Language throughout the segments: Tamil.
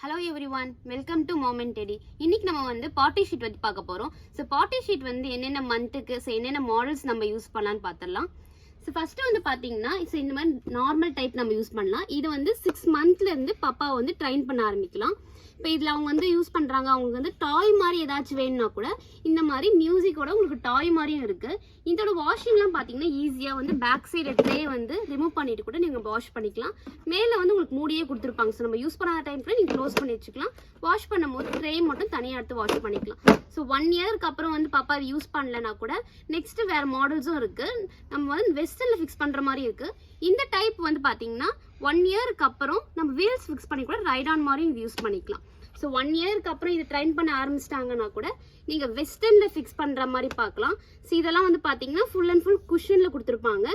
Hello everyone, welcome to Mom and Teddy. இன்னைக்கு நம்ம வந்து பார்ட்டி ஷீட் பத்தி பார்க்க போறோம். சோ பார்ட்டி ஷீட் வந்து என்னென்ன மந்த்துக்கு என்னென்ன மாடல்ஸ் நம்ம யூஸ் பண்ணலாம்னு பார்த்தறலாம். சோ ஃபர்ஸ்ட் வந்து பாத்தீங்கன்னா இந்த மாதிரி நார்மல் டைப் நம்ம யூஸ் பண்ணலாம். இது வந்து 6 மந்த்ல இருந்து பாப்பா வந்து ட்ரெயின் பண்ண ஆரம்பிக்கலாம். இப்போ இதுல அவங்க வந்து யூஸ் பண்றாங்க, அவங்களுக்கு வந்து டாய் மாதிரி ஏதாச்சும் வேணும்னா கூட இந்த மாதிரி மியூசிக்கோட உங்களுக்கு டாய் மாதிரியும் இருக்கு. இதோட வாஷிங்லாம் பாத்தீங்கன்னா ஈஸியா வந்து பேக் சைடு ட்ரே வந்து ரிமூவ் பண்ணிட்டு கூட நீங்க வாஷ் பண்ணிக்கலாம். மேல வந்து உங்களுக்கு மூடியே கொடுத்துருப்பாங்க. ஸோ நம்ம யூஸ் பண்ணாத டைம்ல நீங்க க்ளோஸ் பண்ணி வச்சுக்கலாம். வாஷ் பண்ணும்போது ட்ரே மட்டும் தனியாக எடுத்து வாஷ் பண்ணிக்கலாம். ஸோ 1 இயருக்கு அப்புறம் வந்து பாப்பா அது யூஸ் பண்ணலனா கூட நெக்ஸ்ட் வேற மாடல்ஸும் இருக்கு. நம்ம வந்து வெஸ்டர்ன்ல ஃபிக்ஸ் பண்ற மாதிரி இருக்கு. இந்த டைப் வந்து பாத்தீங்கன்னா 1 இயருக்கு அப்புறம் நம்ம வீல்ஸ் ஃபிக்ஸ் பண்ணி கூட ரைட் ஆன் மாதிரி இது யூஸ் பண்ணிக்கலாம். ஸோ 1 இயருக்கு அப்புறம் இது ட்ரைன் பண்ண ஆரம்பிச்சிட்டாங்கன்னா கூட நீங்க வெஸ்டர்ன்ல ஃபிக்ஸ் பண்ற மாதிரி பார்க்கலாம். ஸோ இதெல்லாம் வந்து பாத்தீங்கன்னா ஃபுல் அண்ட் ஃபுல் குஷன்ல கொடுத்துருப்பாங்க.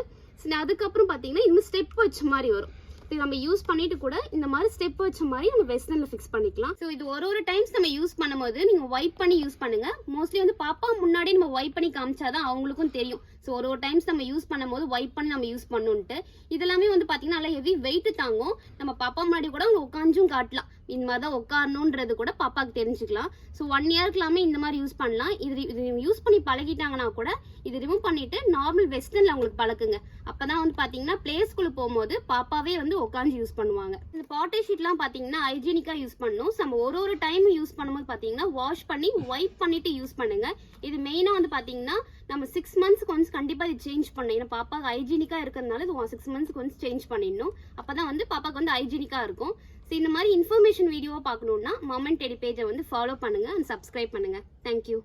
அதுக்கப்புறம் பாத்தீங்கன்னா இன்னும் ஸ்டெப் வச்ச மாதிரி வரும். இது நம்ம யூஸ் பண்ணிட்டு கூட இந்த மாதிரி ஸ்டெப் வச்ச மாதிரி நம்ம வெஸ்டர்ன்ல ஃபிக்ஸ் பண்ணிக்கலாம். ஸோ இது ஒரு டைம்ஸ் நம்ம யூஸ் பண்ணும்போது நீங்க வைப் பண்ணி யூஸ் பண்ணுங்க. மோஸ்ட்லி வந்து பாப்பா முன்னாடி நம்ம வைப் பண்ணி காமிச்சாதான் அவங்களுக்கும் தெரியும். ஸோ ஒரு டைம்ஸ் நம்ம யூஸ் பண்ணும்போது வைப் பண்ணி நம்ம யூஸ் பண்ணுன்ட்டு. இதெல்லாமே வந்து பாத்தீங்கன்னா நல்லா ஹெவி வெயிட் தாங்கும். நம்ம பாப்பா முன்னாடி கூட அவங்க உட்காந்தும் காட்டலாம். இந்த மாதிரி தான் உட்காரணுன்றது கூட பாப்பாக்கு தெரிஞ்சுக்கலாம். ஸோ 1 இயர்க்குலாமே இந்த மாதிரி யூஸ் பண்ணலாம். இது யூஸ் பண்ணி பழகிட்டாங்கன்னா கூட இது ரிமூவ் பண்ணிட்டு நார்மல் வெஸ்டர்ன்ல அவங்களுக்கு பழக்குங்க. அப்பதான் வந்து பாத்தீங்கன்னா பிளே ஸ்கூல் போகும்போது பாப்பாவே வந்து உட்காந்து யூஸ் பண்ணுவாங்க. இந்த பார்ட்டி ஷீட்லாம் பாத்தீங்கன்னா ஹைஜீனிக்கா யூஸ் பண்ணணும். நம்ம ஒரு டைம் யூஸ் பண்ணும்போது பாத்தீங்கன்னா வாஷ் பண்ணி வைப் பண்ணிட்டு யூஸ் பண்ணுங்க. இது மெயினா வந்து பாத்தீங்கன்னா நம்ம 6 மந்த்ஸ்க்கு ஒன்ஸ் கண்டிப்பா இது சேஞ்ச் பண்ணணும். ஏன்னா பாப்பாக்கு ஹைஜீனிக்கா இருக்கிறதுனால இது 6 மந்த்ஸ்க்கு ஒன்ஸ் சேஞ்ச் பண்ணிடணும். அப்பதான் வந்து பாப்பாக்கு வந்து ஹைஜீனிக்கா இருக்கும். ஸோ இந்த மாதிரி இன்ஃபர்மேஷன் வீடியோவை பார்க்கணுன்னா மம் அண்ட் டெடி பேஜை வந்து ஃபாலோ பண்ணுங்க அண்ட் சப்ஸ்கிரைப் பண்ணுங்க. தேங்க்யூ.